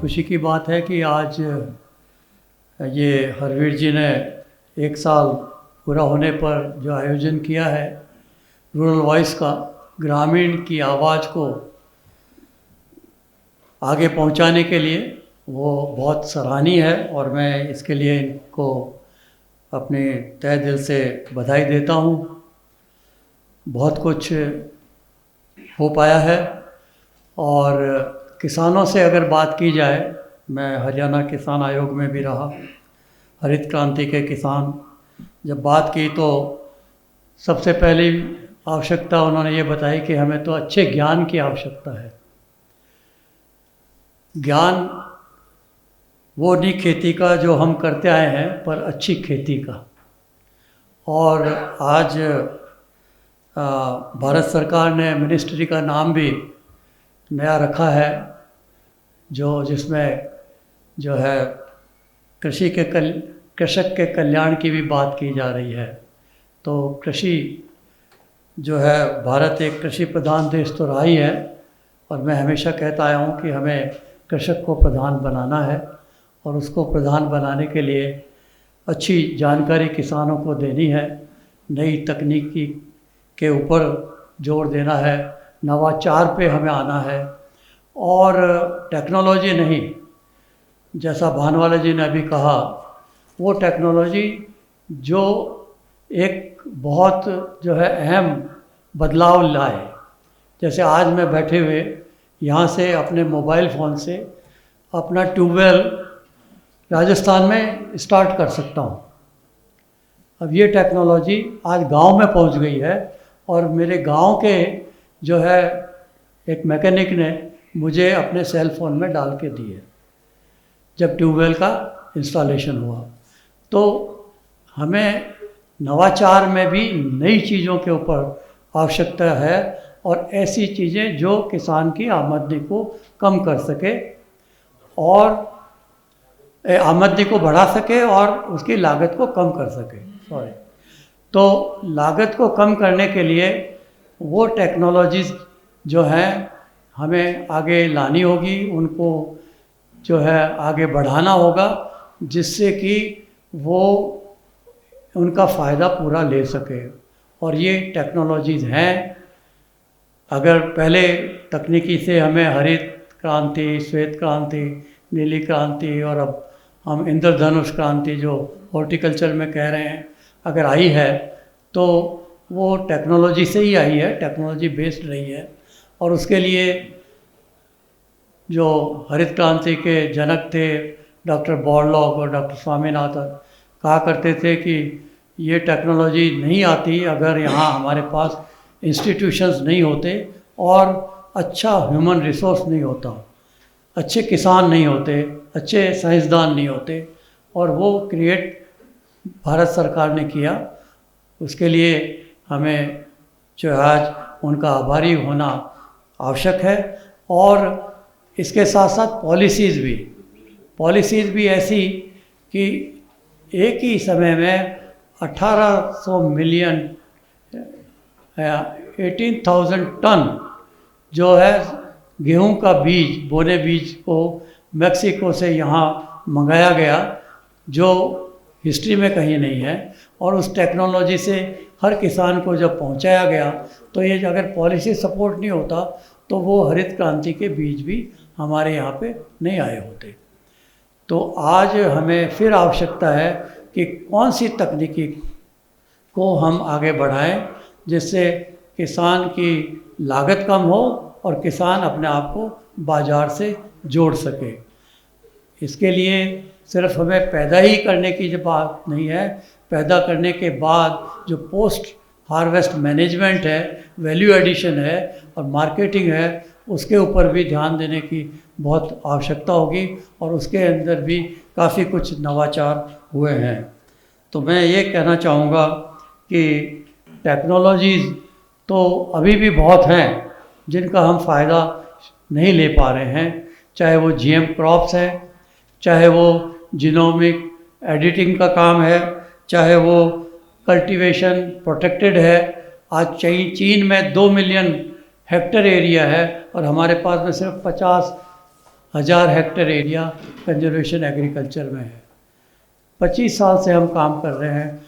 खुशी की बात है कि आज ये हरवीर जी ने 1 साल पूरा होने पर जो आयोजन किया है रूरल वॉइस का, ग्रामीण की आवाज़ को आगे पहुंचाने के लिए, वो बहुत सराहनीय है और मैं इसके लिए इनको अपने तहे दिल से बधाई देता हूं। बहुत कुछ हो पाया है। और किसानों से अगर बात की जाए, मैं हरियाणा किसान आयोग में भी रहा, हरित क्रांति के किसान, जब बात की तो सबसे पहली आवश्यकता उन्होंने ये बताई कि हमें तो अच्छे ज्ञान की आवश्यकता है। ज्ञान वो नहीं खेती का जो हम करते आए हैं, पर अच्छी खेती का। और आज भारत सरकार ने मिनिस्ट्री का नाम भी नया रखा है, जिसमें जो है कृषक के कल्याण की भी बात की जा रही है। तो कृषि जो है, भारत एक कृषि प्रधान देश तो रहा ही है, और मैं हमेशा कहता आया हूँ कि हमें कृषक को प्रधान बनाना है, और उसको प्रधान बनाने के लिए अच्छी जानकारी किसानों को देनी है, नई तकनीकी के ऊपर जोर देना है, नवाचार पे हमें आना है। और टेक्नोलॉजी नहीं, जैसा भानवाला जी ने अभी कहा, वो टेक्नोलॉजी जो एक बहुत जो है अहम बदलाव लाए। जैसे आज मैं बैठे हुए यहाँ से अपने मोबाइल फ़ोन से अपना ट्यूबवेल राजस्थान में स्टार्ट कर सकता हूँ। अब ये टेक्नोलॉजी आज गांव में पहुँच गई है, और मेरे गांव के जो है एक मैकेनिक ने मुझे अपने सेल फ़ोन में डाल के दी है, जब ट्यूबवेल का इंस्टॉलेशन हुआ। तो हमें नवाचार में भी नई चीज़ों के ऊपर आवश्यकता है, और ऐसी चीज़ें जो किसान की आमदनी को कम कर सके और आमदनी को बढ़ा सके और उसकी लागत को कम कर सके। तो लागत को कम करने के लिए वो टेक्नोलॉजीज़ जो हैं हमें आगे लानी होगी, उनको जो है आगे बढ़ाना होगा, जिससे कि वो उनका फ़ायदा पूरा ले सके। और ये टेक्नोलॉजीज़ हैं, अगर पहले तकनीकी से हमें हरित क्रांति, श्वेत क्रांति, नीली क्रांति, और अब हम इंद्रधनुष क्रांति जो हॉर्टिकल्चर में कह रहे हैं, अगर आई है तो वो टेक्नोलॉजी से ही आई है, टेक्नोलॉजी बेस्ड रही है। और उसके लिए जो हरित क्रांति के जनक थे डॉक्टर बॉरलॉग और डॉक्टर स्वामीनाथन, कहा करते थे कि ये टेक्नोलॉजी नहीं आती अगर यहाँ हमारे पास इंस्टीट्यूशंस नहीं होते और अच्छा ह्यूमन रिसोर्स नहीं होता, अच्छे किसान नहीं होते, अच्छे साइंसदान नहीं होते। और वो क्रिएट भारत सरकार ने किया। उसके लिए हमें जो आज उनका आभारी होना आवश्यक है। और इसके साथ साथ पॉलिसीज़ भी ऐसी कि एक ही समय में 1800 मिलियन 18,000 टन जो है गेहूं का बीज, बोने बीज को मैक्सिको से यहाँ मंगाया गया, जो हिस्ट्री में कहीं नहीं है। और उस टेक्नोलॉजी से हर किसान को जब पहुँचाया गया, तो ये अगर पॉलिसी सपोर्ट नहीं होता तो वो हरित क्रांति के बीज भी हमारे यहाँ पे नहीं आए होते। तो आज हमें फिर आवश्यकता है कि कौन सी तकनीकी को हम आगे बढ़ाएं, जिससे किसान की लागत कम हो और किसान अपने आप को बाज़ार से जोड़ सके। इसके लिए सिर्फ हमें पैदा ही करने की जो बात नहीं है, पैदा करने के बाद जो पोस्ट हार्वेस्ट मैनेजमेंट है, वैल्यू एडिशन है और मार्केटिंग है, उसके ऊपर भी ध्यान देने की बहुत आवश्यकता होगी। और उसके अंदर भी काफ़ी कुछ नवाचार हुए हैं। तो मैं ये कहना चाहूँगा कि टेक्नोलॉजीज़ तो अभी भी बहुत हैं जिनका हम फ़ायदा नहीं ले पा रहे हैं, चाहे वो जीएम क्रॉप्स है, चाहे वो जीनोमिक एडिटिंग का काम है, चाहे वो कल्टीवेशन प्रोटेक्टेड है। आज चीन में 2 मिलियन हेक्टेयर एरिया है और हमारे पास में सिर्फ 50 1000 हेक्टेयर एरिया कंजर्वेशन एग्रीकल्चर में है। 25 साल से हम काम कर रहे हैं,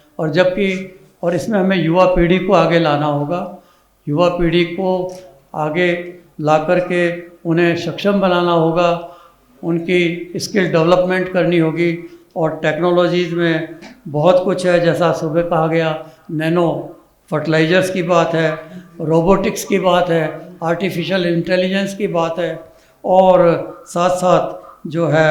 और इसमें हमें युवा पीढ़ी को आगे लाना होगा। युवा पीढ़ी को आगे ला कर के उन्हें सक्षम बनाना होगा, उनकी स्किल डेवलपमेंट करनी होगी। और टेक्नोलॉजीज़ में बहुत कुछ है, जैसा सुबह कहा गया, नैनो फर्टिलाइजर्स की बात है, रोबोटिक्स की बात है, आर्टिफिशियल इंटेलिजेंस की बात है, और साथ साथ जो है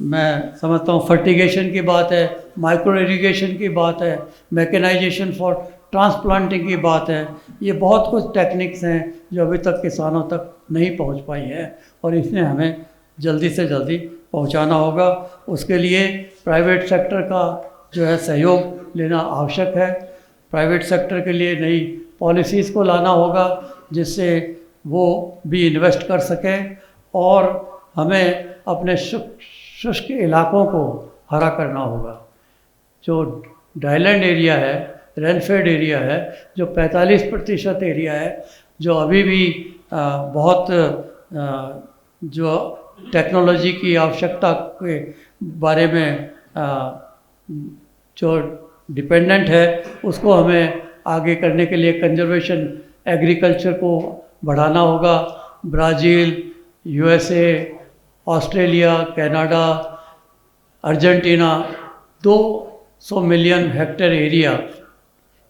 मैं समझता हूँ फर्टिगेशन की बात है, माइक्रो इरिगेशन की बात है, मैकेनाइजेशन फॉर ट्रांसप्लांटिंग की बात है। ये बहुत कुछ टेक्निक्स हैं जो अभी तक किसानों तक नहीं पहुंच पाई हैं, और इसमें हमें जल्दी से जल्दी पहुंचाना होगा। उसके लिए प्राइवेट सेक्टर का जो है सहयोग लेना आवश्यक है। प्राइवेट सेक्टर के लिए नई पॉलिसीज़ को लाना होगा जिससे वो भी इन्वेस्ट कर सकें, और हमें अपने शुष्क इलाकों को हरा करना होगा। जो ड्राईलैंड एरिया है, रेनफेड एरिया है, जो 45% एरिया है, जो अभी भी बहुत जो टेक्नोलॉजी की आवश्यकता के बारे में जो डिपेंडेंट है, उसको हमें आगे करने के लिए कंजर्वेशन एग्रीकल्चर को बढ़ाना होगा। Brazil, USA, Australia, Canada, Argentina 200 million hectare area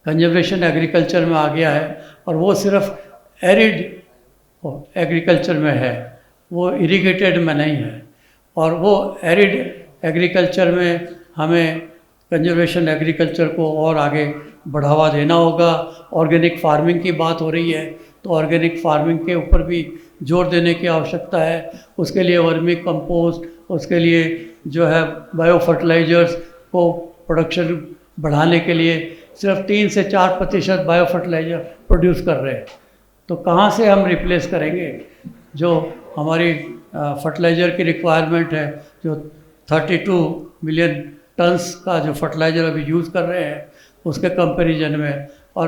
conservation agriculture में आ गया है, और वो सिर्फ एरिड एग्रीकल्चर में है, वो इरिगेटेड में नहीं है। और वो एरिड एग्रीकल्चर में हमें कंजर्वेशन एग्रीकल्चर को और आगे बढ़ावा देना होगा। ऑर्गेनिक फार्मिंग की बात हो रही है, तो ऑर्गेनिक फार्मिंग के ऊपर भी जोर देने की आवश्यकता है। उसके लिए वर्मी कंपोस्ट, उसके लिए जो है बायो फर्टिलाइजर्स को प्रोडक्शन बढ़ाने के लिए सिर्फ 3 से 4% बायो फर्टिलाइजर प्रोड्यूस कर रहे हैं। तो कहाँ से हम रिप्लेस करेंगे जो हमारी फर्टिलाइज़र की रिक्वायरमेंट है, जो 32 मिलियन टन्स का जो फर्टिलाइज़र अभी यूज़ कर रहे हैं उसके कंपैरिजन में। और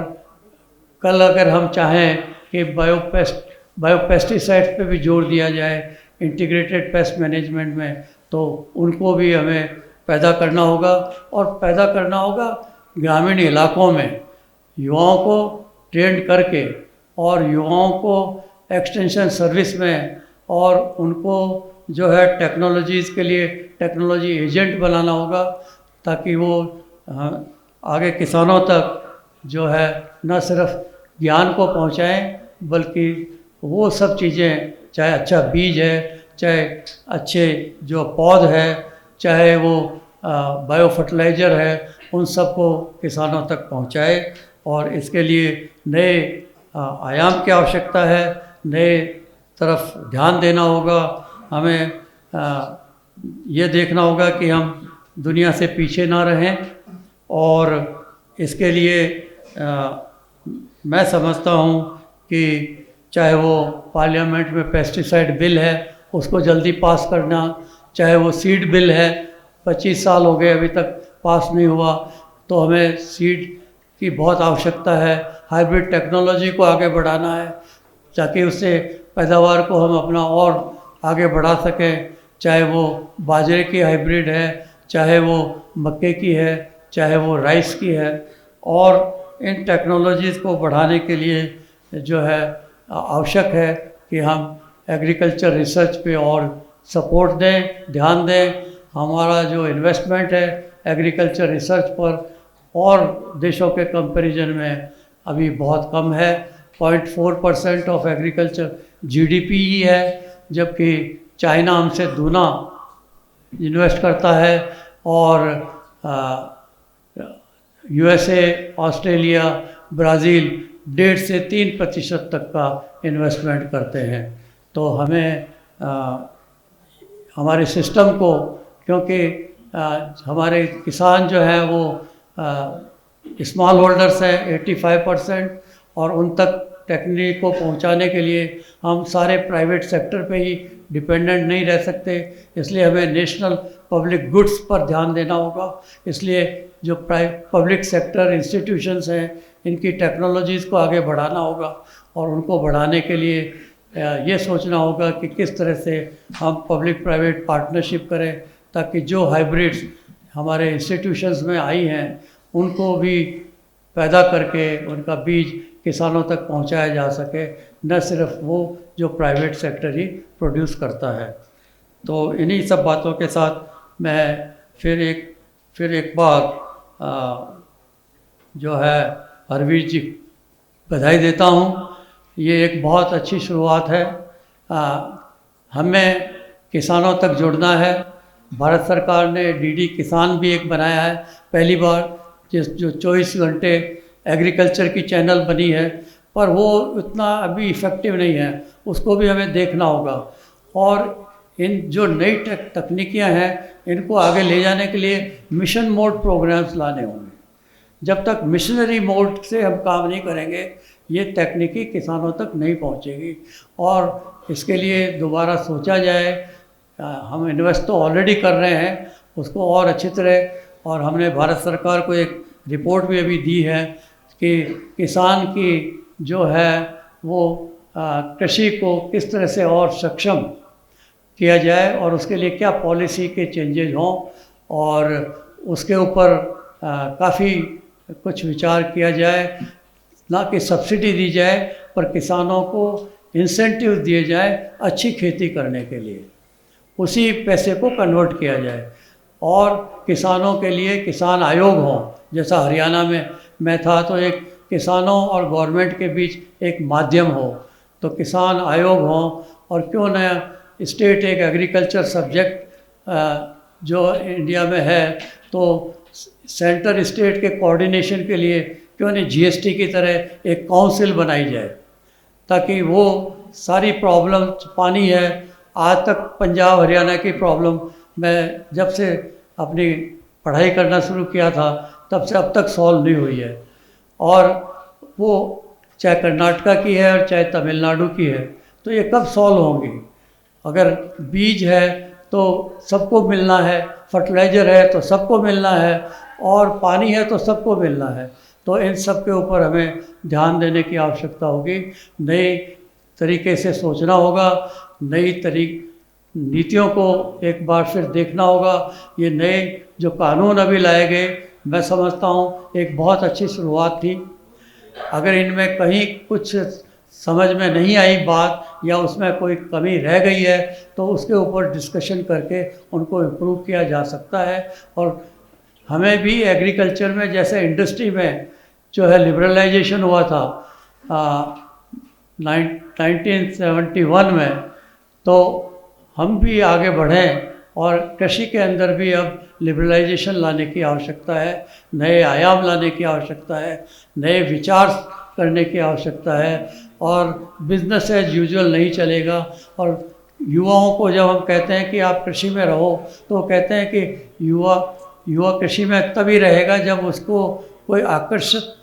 कल अगर हम चाहें कि बायोपेस्टिसाइड्स पे भी जोर दिया जाए इंटीग्रेटेड पेस्ट मैनेजमेंट में, तो उनको भी हमें पैदा करना होगा। और पैदा करना होगा ग्रामीण इलाकों में, युवाओं को ट्रेंड करके, और युवाओं को एक्सटेंशन सर्विस में, और उनको जो है टेक्नोलॉजीज़ के लिए टेक्नोलॉजी एजेंट बनाना होगा, ताकि वो आगे किसानों तक जो है न सिर्फ ज्ञान को पहुंचाएं, बल्कि वो सब चीज़ें, चाहे अच्छा बीज है, चाहे अच्छे जो पौध है, चाहे वो बायो फर्टिलाइज़र है, उन सब को किसानों तक पहुंचाए। और इसके लिए नए आयाम की आवश्यकता है, नए तरफ ध्यान देना होगा। हमें ये देखना होगा कि हम दुनिया से पीछे ना रहें, और इसके लिए मैं समझता हूँ कि चाहे वो पार्लियामेंट में पेस्टिसाइड बिल है उसको जल्दी पास करना, चाहे वो सीड बिल है, 25 साल हो गए अभी तक पास नहीं हुआ, तो हमें सीड की बहुत आवश्यकता है। हाइब्रिड टेक्नोलॉजी को आगे बढ़ाना है ताकि उससे पैदावार को हम अपना और आगे बढ़ा सकें, चाहे वो बाजरे की हाइब्रिड है, चाहे वो मक्के की है, चाहे वो राइस की है। और इन टेक्नोलॉजीज़ को बढ़ाने के लिए जो है आवश्यक है कि हम एग्रीकल्चर रिसर्च पे और सपोर्ट दें, ध्यान दें। हमारा जो इन्वेस्टमेंट है एग्रीकल्चर रिसर्च पर और देशों के कंपैरिजन में अभी बहुत कम है। 0.4% ऑफ एग्रीकल्चर जीडीपी ही है, जबकि चाइना हमसे दूना इन्वेस्ट करता है, और USA, ऑस्ट्रेलिया, ब्राज़ील 1.5 से 3% तक का इन्वेस्टमेंट करते हैं। तो हमें हमारे सिस्टम को, क्योंकि हमारे किसान जो हैं वो स्मॉल होल्डर्स हैं 85%, और उन तक टेक्निक को पहुंचाने के लिए हम सारे प्राइवेट सेक्टर पे ही डिपेंडेंट नहीं रह सकते। इसलिए हमें नेशनल पब्लिक गुड्स पर ध्यान देना होगा। इसलिए जो पब्लिक सेक्टर इंस्टीट्यूशंस हैं इनकी टेक्नोलॉजीज़ को आगे बढ़ाना होगा, और उनको बढ़ाने के लिए ये सोचना होगा कि किस तरह से हम पब्लिक प्राइवेट पार्टनरशिप करें ताकि जो हाइब्रिड्स हमारे इंस्टीट्यूशंस में आई हैं उनको भी पैदा करके उनका बीज किसानों तक पहुंचाया जा सके, न सिर्फ वो जो प्राइवेट सेक्टर ही प्रोड्यूस करता है। तो इन्हीं सब बातों के साथ मैं फिर एक बार जो है हरवीर जी बधाई देता हूँ। ये एक बहुत अच्छी शुरुआत है। हमें किसानों तक जुड़ना है। भारत सरकार ने डीडी किसान भी एक बनाया है, पहली बार, जो 24 घंटे एग्रीकल्चर की चैनल बनी है, पर वो उतना अभी इफ़ेक्टिव नहीं है, उसको भी हमें देखना होगा। और इन जो नई तकनीकियाँ हैं इनको आगे ले जाने के लिए मिशन मोड प्रोग्राम्स लाने होंगे। जब तक मिशनरी मोड से हम काम नहीं करेंगे ये तकनीकी किसानों तक नहीं पहुंचेगी। और इसके लिए दोबारा सोचा जाए। हम इन्वेस्ट तो ऑलरेडी कर रहे हैं, उसको और अच्छी तरह, और हमने भारत सरकार को एक रिपोर्ट भी अभी दी है कि किसान की जो है वो कृषि को किस तरह से और सक्षम किया जाए और उसके लिए क्या पॉलिसी के चेंजेज हों, और उसके ऊपर काफ़ी कुछ विचार किया जाए। ना कि सब्सिडी दी जाए पर किसानों को इंसेंटिव दिए जाए अच्छी खेती करने के लिए, उसी पैसे को कन्वर्ट किया जाए। और किसानों के लिए किसान आयोग हों, जैसा हरियाणा में मैं था तो एक किसानों और गवर्नमेंट के बीच एक माध्यम हो, तो किसान आयोग हों। और क्यों न स्टेट एक एग्रीकल्चर सब्जेक्ट जो इंडिया में है, तो सेंटर स्टेट के कोऑर्डिनेशन के लिए क्यों नहीं जीएसटी की तरह एक काउंसिल बनाई जाए, ताकि वो सारी प्रॉब्लम, पानी है, आज तक पंजाब हरियाणा की प्रॉब्लम मैं जब से अपनी पढ़ाई करना शुरू किया था तब से अब तक सॉल्व नहीं हुई है। और वो चाहे कर्नाटका की है और चाहे तमिलनाडु की है, तो ये कब सॉल्व होंगी? अगर बीज है तो सबको मिलना है, फर्टिलाइज़र है तो सबको मिलना है, और पानी है तो सबको मिलना है। तो इन सब के ऊपर हमें ध्यान देने की आवश्यकता होगी। नए तरीके से सोचना होगा, नई नीतियों को एक बार फिर देखना होगा। ये नए जो कानून अभी लाए गए, मैं समझता हूँ एक बहुत अच्छी शुरुआत थी। अगर इनमें कहीं कुछ समझ में नहीं आई बात या उसमें कोई कमी रह गई है तो उसके ऊपर डिस्कशन करके उनको इम्प्रूव किया जा सकता है। और हमें भी एग्रीकल्चर में, जैसे इंडस्ट्री में जो है लिबरलाइजेशन हुआ था 1971 में, तो हम भी आगे बढ़ें और कृषि के अंदर भी अब लिबरलाइजेशन लाने की आवश्यकता है, नए आयाम लाने की आवश्यकता है, नए विचार करने की आवश्यकता है। और बिजनेस एज यूजुअल नहीं चलेगा। और युवाओं को जब हम कहते हैं कि आप कृषि में रहो, तो कहते हैं कि युवा कृषि में तभी रहेगा जब उसको कोई आकर्षक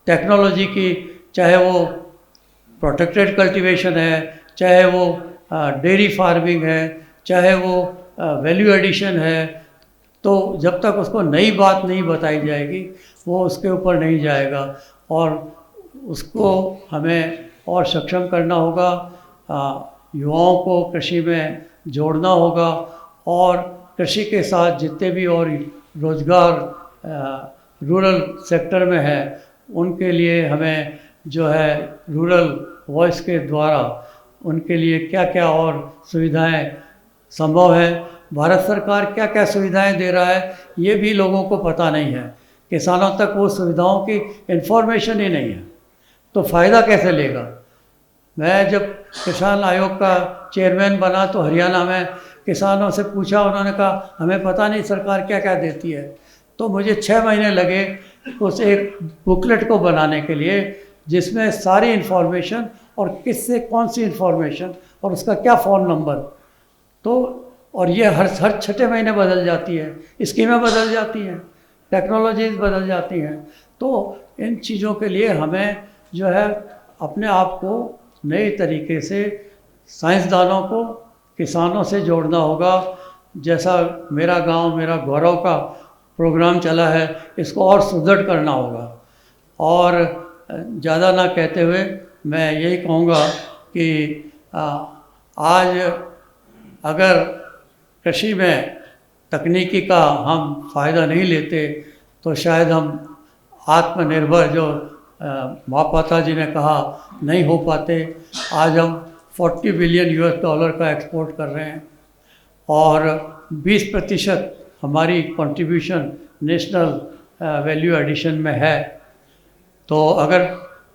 टेक्नोलॉजी की, चाहे वो प्रोटेक्टेड कल्टीवेशन है, चाहे वो डेयरी फार्मिंग है, चाहे वो वैल्यू एडिशन है, तो जब तक उसको नई बात नहीं बताई जाएगी वो उसके ऊपर नहीं जाएगा। और उसको हमें और सक्षम करना होगा, युवाओं को कृषि में जोड़ना होगा, और कृषि के साथ जितने भी और रोज़गार रूरल सेक्टर में है उनके लिए हमें जो है रूरल वॉइस के द्वारा उनके लिए क्या क्या और सुविधाएं संभव है, भारत सरकार क्या क्या सुविधाएं दे रहा है, ये भी लोगों को पता नहीं है। किसानों तक वो सुविधाओं की इन्फॉर्मेशन ही नहीं है, तो फ़ायदा कैसे लेगा? मैं जब किसान आयोग का चेयरमैन बना तो हरियाणा में किसानों से पूछा, उन्होंने कहा हमें पता नहीं सरकार क्या क्या देती है। तो मुझे 6 महीने लगे उस एक बुकलेट को बनाने के लिए, जिसमें सारी इन्फॉर्मेशन और किससे कौन सी इन्फॉर्मेशन और उसका क्या फ़ोन नंबर, तो और ये हर 6 महीने बदल जाती है, स्कीमें बदल जाती हैं, टेक्नोलॉजीज बदल जाती हैं। तो इन चीज़ों के लिए हमें जो है अपने आप को नए तरीके से साइंसदानों को किसानों से जोड़ना होगा। जैसा मेरा गांव मेरा गौरव का प्रोग्राम चला है, इसको और सुदृढ़ करना होगा। और ज़्यादा ना कहते हुए मैं यही कहूँगा कि आज अगर कृषि में तकनीकी का हम फ़ायदा नहीं लेते तो शायद हम आत्मनिर्भर जो महापात्रा जी ने कहा नहीं हो पाते। आज हम 40 बिलियन US$ का एक्सपोर्ट कर रहे हैं और 20% हमारी कंट्रीब्यूशन नेशनल वैल्यू एडिशन में है। तो अगर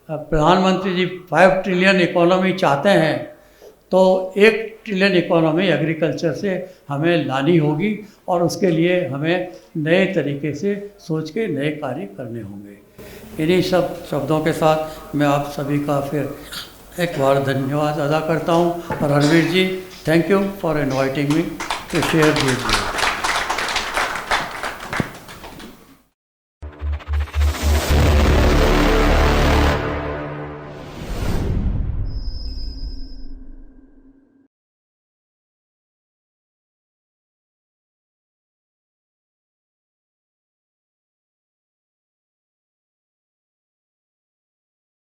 प्रधानमंत्री जी 5 ट्रिलियन इकोनॉमी चाहते हैं तो 1 ट्रिलियन इकोनॉमी एग्रीकल्चर से हमें लानी होगी और उसके लिए हमें नए तरीके से सोच के नए कार्य करने होंगे। इन्हीं सब शब्दों के साथ मैं आप सभी का फिर एक बार धन्यवाद अदा करता हूं। और Ranveer ji, thank you for inviting me to share this.